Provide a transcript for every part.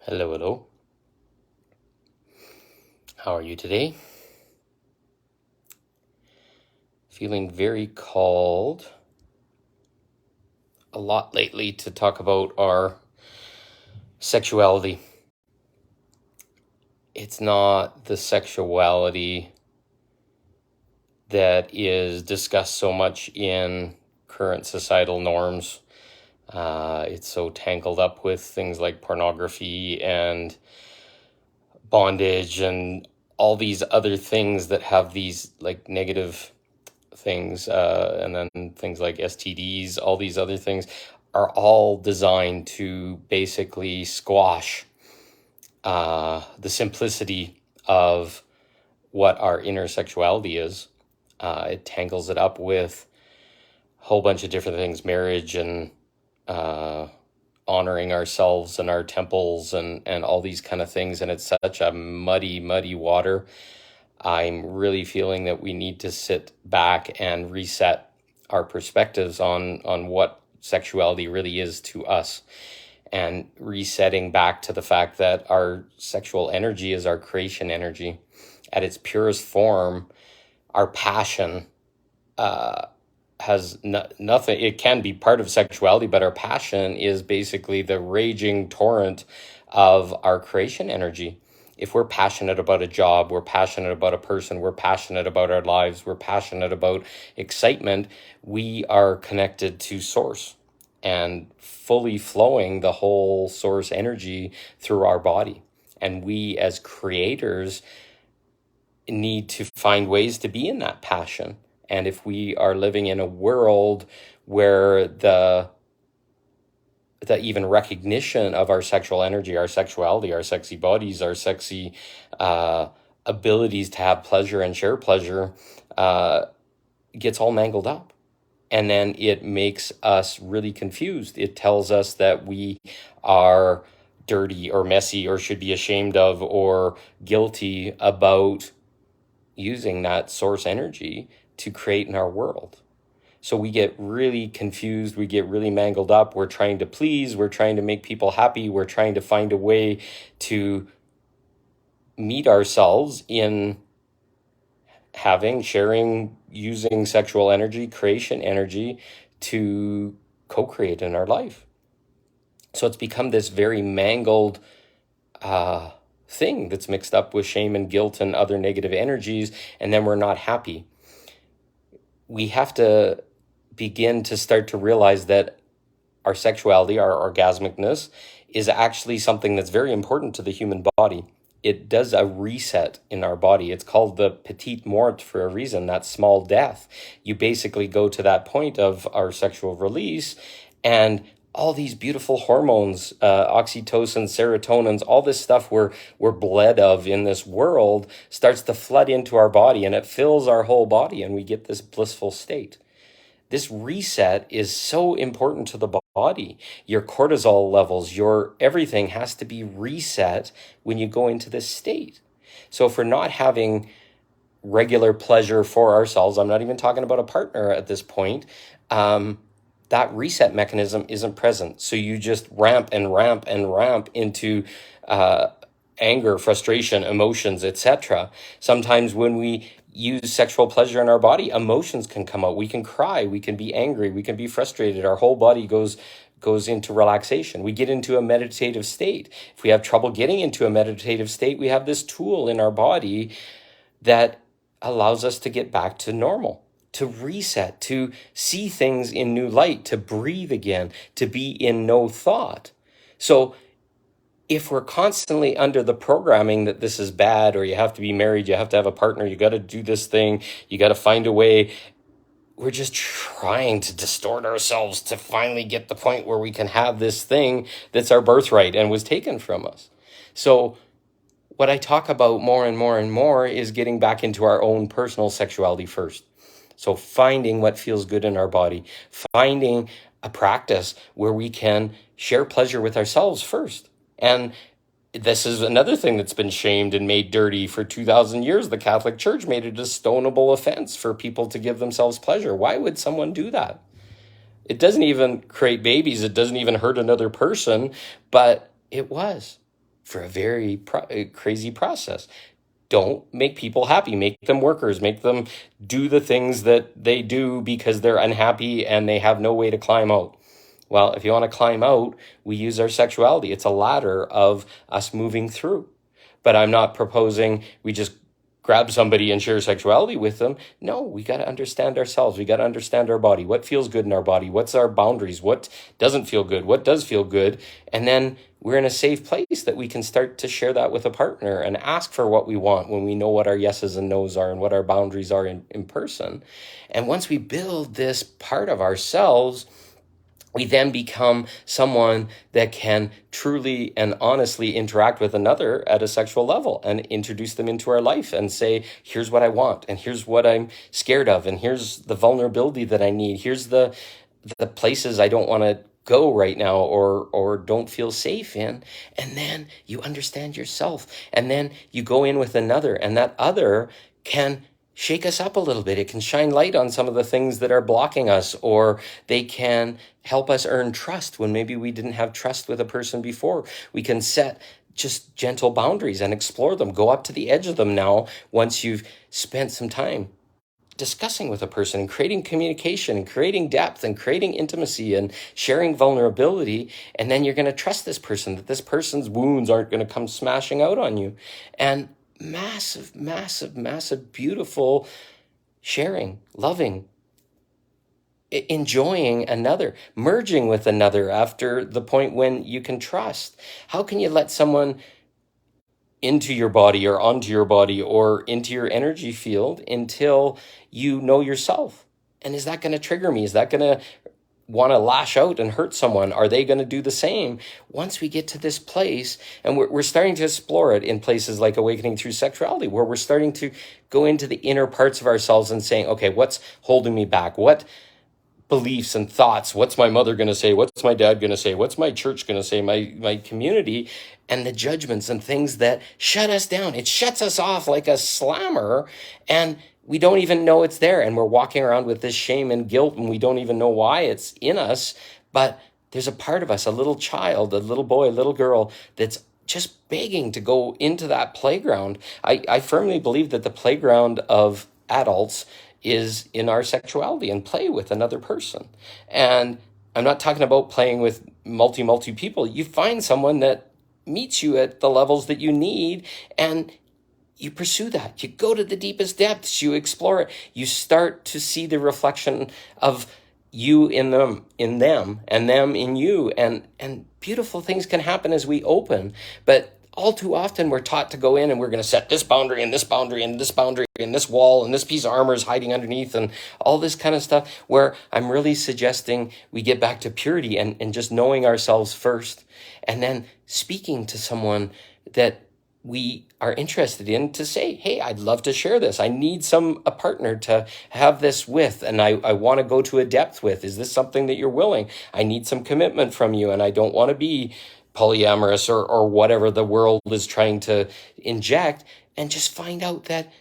Hello, hello. How are you today? Feeling very called a lot lately to talk about our sexuality. It's not the sexuality that is discussed so much in current societal norms. It's so tangled up with things like pornography and bondage and all these other things that have these like negative things, and then things like STDs, all these other things are all designed to basically squash the simplicity of what our inner sexuality is. It tangles it up with a whole bunch of different things, marriage and honoring ourselves and our temples and all these kind of things. And it's such a muddy water. I'm really feeling that we need to sit back and reset our perspectives on what sexuality really is to us, and resetting back to the fact that our sexual energy is our creation energy. At its purest form, our passion has nothing. It can be part of sexuality, but our passion is basically the raging torrent of our creation energy. If we're passionate about a job, we're passionate about a person, we're passionate about our lives, we're passionate about excitement, we are connected to source and fully flowing the whole source energy through our body. And we as creators need to find ways to be in that passion. And if we are living in a world where the even recognition of our sexual energy, our sexuality, our sexy bodies, our sexy abilities to have pleasure and share pleasure gets all mangled up. And then it makes us really confused. It tells us that we are dirty or messy or should be ashamed of or guilty about using that source energy to create in our world. So we get really confused, we get really mangled up, we're trying to please, we're trying to make people happy, we're trying to find a way to meet ourselves in sharing, using sexual energy, creation energy to co-create in our life. So it's become this very mangled thing that's mixed up with shame and guilt and other negative energies, and then we're not happy. We have to begin to start to realize that our sexuality, our orgasmicness, is actually something that's very important to the human body. It does a reset in our body. It's called the petite mort for a reason, that small death. You basically go to that point of our sexual release, and all these beautiful hormones, oxytocin, serotonins, all this stuff we're bled of in this world starts to flood into our body, and it fills our whole body, and we get this blissful state. This reset is so important to the body. Your cortisol levels, your everything has to be reset when you go into this state. So if we're not having regular pleasure for ourselves, I'm not even talking about a partner at this point, that reset mechanism isn't present. So you just ramp into anger, frustration, emotions, etc. Sometimes when we use sexual pleasure in our body, emotions can come out. We can cry, we can be angry, we can be frustrated. Our whole body goes into relaxation. We get into a meditative state. If we have trouble getting into a meditative state, we have this tool in our body that allows us to get back to normal, to reset, to see things in new light, to breathe again, to be in no thought. So if we're constantly under the programming that this is bad, or you have to be married, you have to have a partner, you got to do this thing, you got to find a way, we're just trying to distort ourselves to finally get the point where we can have this thing that's our birthright and was taken from us. So what I talk about more and more is getting back into our own personal sexuality first. So finding what feels good in our body, finding a practice where we can share pleasure with ourselves first. And this is another thing that's been shamed and made dirty for 2,000 years. The Catholic Church made it a stonable offense for people to give themselves pleasure. Why would someone do that? It doesn't even create babies. It doesn't even hurt another person, but it was. for a very crazy process. Don't make people happy. Make them workers. Make them do the things that they do because they're unhappy and they have no way to climb out. Well, if you want to climb out, we use our sexuality. It's a ladder of us moving through. But I'm not proposing we just grab somebody and share sexuality with them. No, we got to understand ourselves. We got to understand our body. What feels good in our body? What's our boundaries? What doesn't feel good? What does feel good? And then we're in a safe place that we can start to share that with a partner and ask for what we want when we know what our yeses and nos are and what our boundaries are in person. And once we build this part of ourselves, we then become someone that can truly and honestly interact with another at a sexual level and introduce them into our life and say, here's what I want, and here's what I'm scared of, and here's the vulnerability that I need. Here's the places I don't want to go right now or don't feel safe in. And then you understand yourself. And then you go in with another, and that other can shake us up a little bit. It can shine light on some of the things that are blocking us, or they can help us earn trust when maybe we didn't have trust with a person before. We can set just gentle boundaries and explore them. Go up to the edge of them now once you've spent some time discussing with a person and creating communication and creating depth and creating intimacy and sharing vulnerability. And then you're going to trust this person, that this person's wounds aren't going to come smashing out on you. And massive, massive, massive, beautiful sharing, loving, enjoying another, merging with another after the point when you can trust. How can you let someone into your body or onto your body or into your energy field until you know yourself? And is that going to trigger me? Is that going to want to lash out and hurt someone? Are they going to do the same? Once we get to this place, and we're starting to explore it in places like Awakening Through Sexuality, where we're starting to go into the inner parts of ourselves and saying, okay, what's holding me back? What beliefs and thoughts? What's my mother going to say? What's my dad going to say? What's my church going to say? My community, and the judgments and things that shut us down. It shuts us off like a slammer, and we don't even know it's there. And we're walking around with this shame and guilt, and we don't even know why it's in us. But there's a part of us, a little child, a little boy, a little girl, that's just begging to go into that playground. I firmly believe that the playground of adults is in our sexuality and play with another person. And I'm not talking about playing with multi people. You find someone that meets you at the levels that you need, and you pursue that. You go to the deepest depths, you explore it. You start to see the reflection of you in them, and them in you. And beautiful things can happen as we open. But all too often we're taught to go in and we're going to set this boundary and this boundary and this boundary and this wall and this piece of armor is hiding underneath and all this kind of stuff, where I'm really suggesting we get back to purity and just knowing ourselves first, and then speaking to someone that we are interested in to say, hey, I'd love to share this. I need a partner to have this with, and I want to go to a depth with. Is this something that you're willing? I need some commitment from you, and I don't want to be polyamorous or whatever the world is trying to inject. And just find out that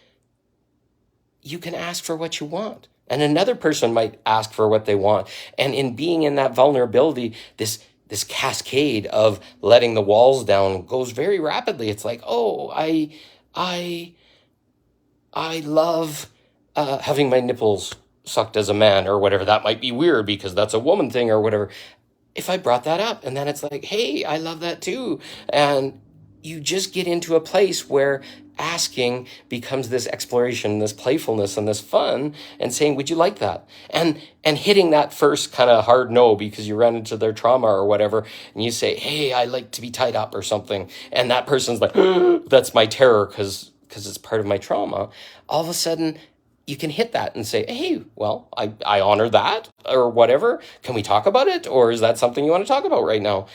you can ask for what you want, and another person might ask for what they want. And in being in that vulnerability, this cascade of letting the walls down goes very rapidly. It's like, oh, I love having my nipples sucked as a man, or whatever. That might be weird because that's a woman thing or whatever. If I brought that up, and then it's like, hey, I love that too. And you just get into a place where asking becomes this exploration, this playfulness, and this fun, and saying, would you like that? And hitting that first kind of hard no because you ran into their trauma or whatever, and you say, hey, I like to be tied up or something. And that person's like, that's my terror because it's part of my trauma. All of a sudden, you can hit that and say, hey, well, I honor that or whatever. Can we talk about it? Or is that something you want to talk about right now?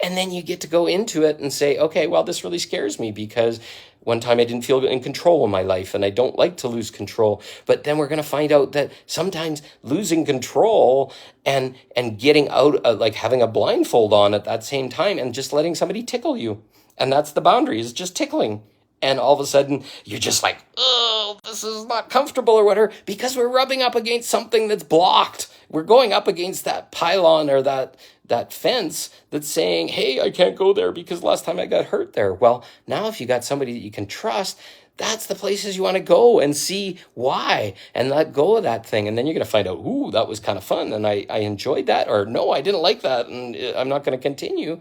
And then you get to go into it and say, okay, well, this really scares me because one time I didn't feel in control of my life and I don't like to lose control. But then we're going to find out that sometimes losing control and getting out, like having a blindfold on at that same time and just letting somebody tickle you. And that's the boundary, is just tickling. And all of a sudden you're just like, oh, this is not comfortable or whatever, because we're rubbing up against something that's blocked. We're going up against that pylon or that that fence that's saying, hey, I can't go there because last time I got hurt there. Well, now if you got somebody that you can trust, that's the places you want to go and see why and let go of that thing. And then you're going to find out, ooh, that was kind of fun and I enjoyed that, or no, I didn't like that and I'm not going to continue.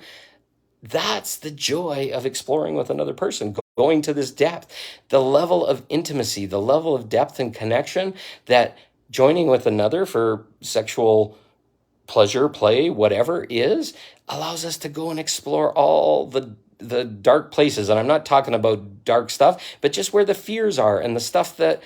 That's the joy of exploring with another person, going to this depth, the level of intimacy, the level of depth and connection that joining with another for sexual pleasure, play, whatever is, allows us to go and explore all the dark places. And I'm not talking about dark stuff, but just where the fears are and the stuff that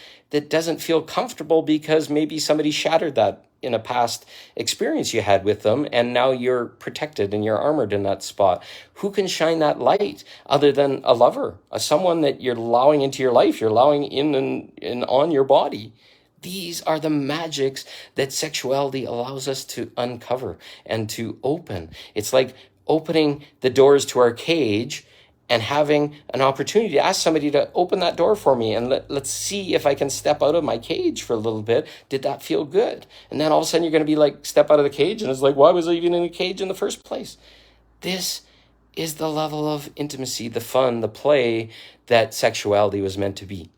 doesn't feel comfortable because maybe somebody shattered that in a past experience you had with them, and now you're protected and you're armored in that spot. Who can shine that light other than a lover, someone that you're allowing into your life, you're allowing in and on your body? These are the magics that sexuality allows us to uncover and to open. It's like opening the doors to our cage and having an opportunity to ask somebody to open that door for me and let's see if I can step out of my cage for a little bit. Did that feel good? And then all of a sudden you're going to be like, step out of the cage, and it's like, why was I even in a cage in the first place? This is the level of intimacy, the fun, the play that sexuality was meant to be.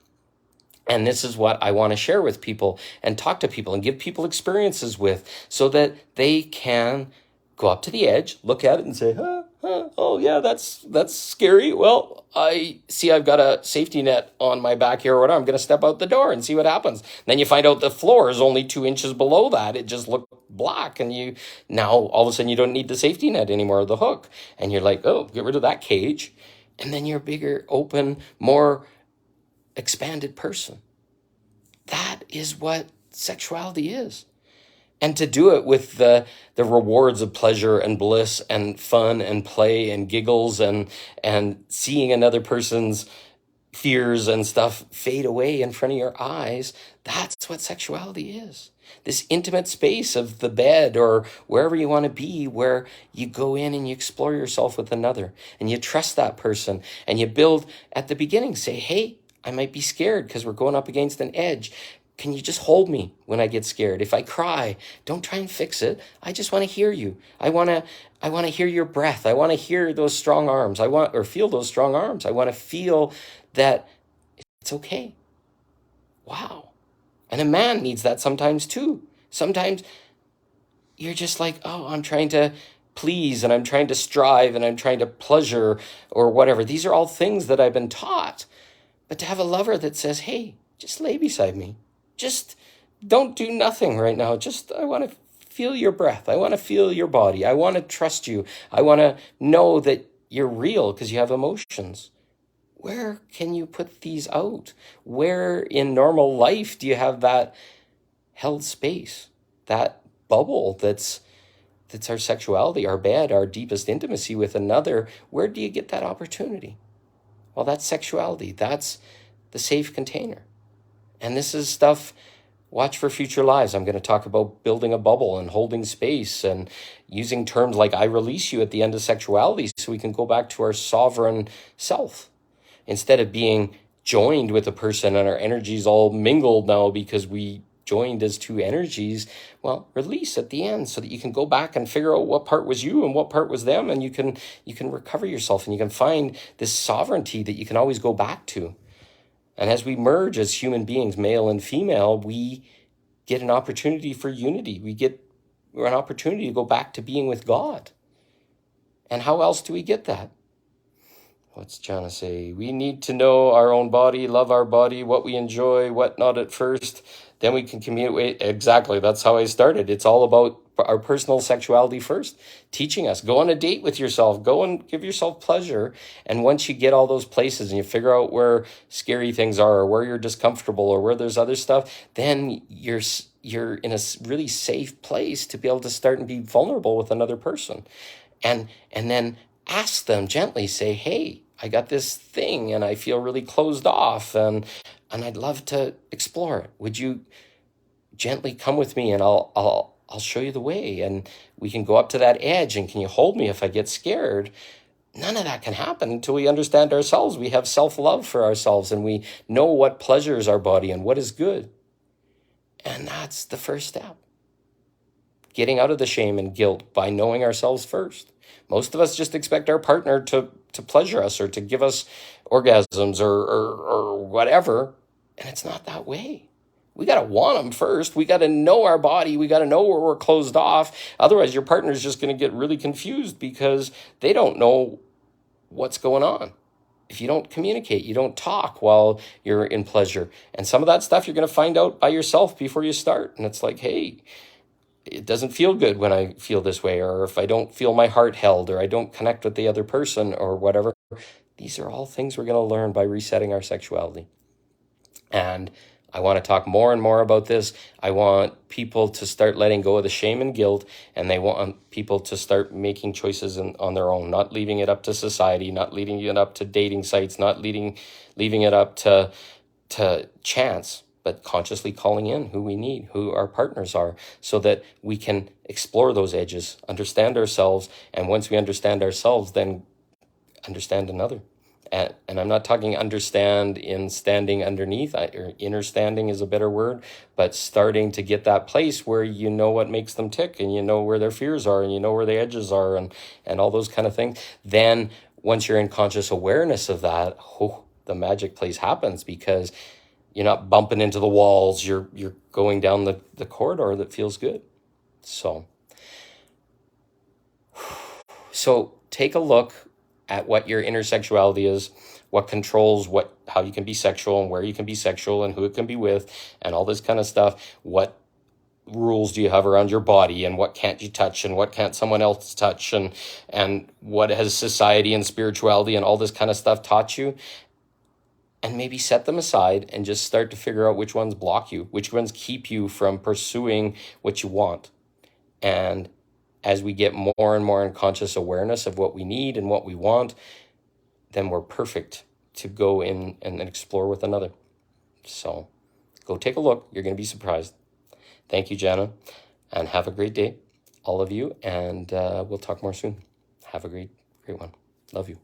And this is what I want to share with people and talk to people and give people experiences with, so that they can go up to the edge, look at it and say, oh yeah, that's scary. Well, I see I've got a safety net on my back here or whatever. I'm going to step out the door and see what happens. Then you find out the floor is only 2 inches below that. It just looked black. And you now all of a sudden you don't need the safety net anymore, or the hook. And you're like, oh, get rid of that cage. And then you're a bigger, open, more expanded person. That is what sexuality is. And to do it with the rewards of pleasure and bliss and fun and play and giggles and seeing another person's fears and stuff fade away in front of your eyes, that's what sexuality is. This intimate space of the bed or wherever you want to be, where you go in and you explore yourself with another and you trust that person and you build at the beginning, say, hey, I might be scared because we're going up against an edge. Can you just hold me when I get scared? If I cry, don't try and fix it. I just want to hear you. I want to hear your breath. I want to hear those strong arms. Feel those strong arms. I want to feel that it's okay. Wow. And a man needs that sometimes too. Sometimes you're just like, oh, I'm trying to please and I'm trying to strive and I'm trying to pleasure or whatever. These are all things that I've been taught. But to have a lover that says, hey, just lay beside me. Just don't do nothing right now. I want to feel your breath. I want to feel your body. I want to trust you. I want to know that you're real because you have emotions. Where can you put these out? Where in normal life do you have that held space, that bubble that's our sexuality, our bed, our deepest intimacy with another? Where do you get that opportunity? Well, that's sexuality. That's the safe container. And this is stuff, watch for future lives. I'm going to talk about building a bubble and holding space and using terms like I release you at the end of sexuality so we can go back to our sovereign self. Instead of being joined with a person and our energies all mingled now because we joined as two energies, well, release at the end so that you can go back and figure out what part was you and what part was them, and you can recover yourself and you can find this sovereignty that you can always go back to. And as we merge as human beings, male and female, we get an opportunity for unity. We get an opportunity to go back to being with God. And how else do we get that? What's Jana say? We need to know our own body, love our body, what we enjoy, what not at first. Then we can communicate. Exactly. That's how I started. It's all about our personal sexuality first, teaching us. Go on a date with yourself. Go and give yourself pleasure. And once you get all those places and you figure out where scary things are or where you're discomfortable or where there's other stuff, then you're in a really safe place to be able to start and be vulnerable with another person. And then ask them gently, say, hey, I got this thing and I feel really closed off and I'd love to explore it. Would you gently come with me and I'll show you the way and we can go up to that edge and can you hold me if I get scared? None of that can happen until we understand ourselves. We have self-love for ourselves and we know what pleasures our body and what is good. And that's the first step. getting out of the shame and guilt by knowing ourselves first. Most of us just expect our partner to pleasure us or to give us orgasms or whatever. And it's not that way. We got to want them first. We got to know our body. We got to know where we're closed off. Otherwise, your partner is just going to get really confused because they don't know what's going on. If you don't communicate, you don't talk while you're in pleasure. And some of that stuff you're going to find out by yourself before you start. And it's like, hey, it doesn't feel good when I feel this way, or if I don't feel my heart held, or I don't connect with the other person, or whatever. These are all things we're going to learn by resetting our sexuality. And I want to talk more and more about this. I want people to start letting go of the shame and guilt, and they want people to start making choices on their own, not leaving it up to society, not leaving it up to dating sites, not leaving it up to chance, but consciously calling in who we need, who our partners are, so that we can explore those edges, understand ourselves, and once we understand ourselves, then understand another. And I'm not talking understand in standing underneath, or inner standing is a better word, but starting to get that place where you know what makes them tick, and you know where their fears are, and you know where their edges are, and all those kind of things. Then once you're in conscious awareness of that, the magic place happens, because you're not bumping into the walls, you're going down the corridor that feels good. So take a look at what your inner sexuality is, what controls how you can be sexual, and where you can be sexual, and who it can be with, and all this kind of stuff. What rules do you have around your body, and what can't you touch, and what can't someone else touch, and what has society and spirituality and all this kind of stuff taught you? And maybe set them aside and just start to figure out which ones block you, which ones keep you from pursuing what you want. And as we get more and more in conscious awareness of what we need and what we want, then we're perfect to go in and explore with another. So go take a look. You're going to be surprised. Thank you, Jana, and have a great day, all of you. And we'll talk more soon. Have a great one. Love you.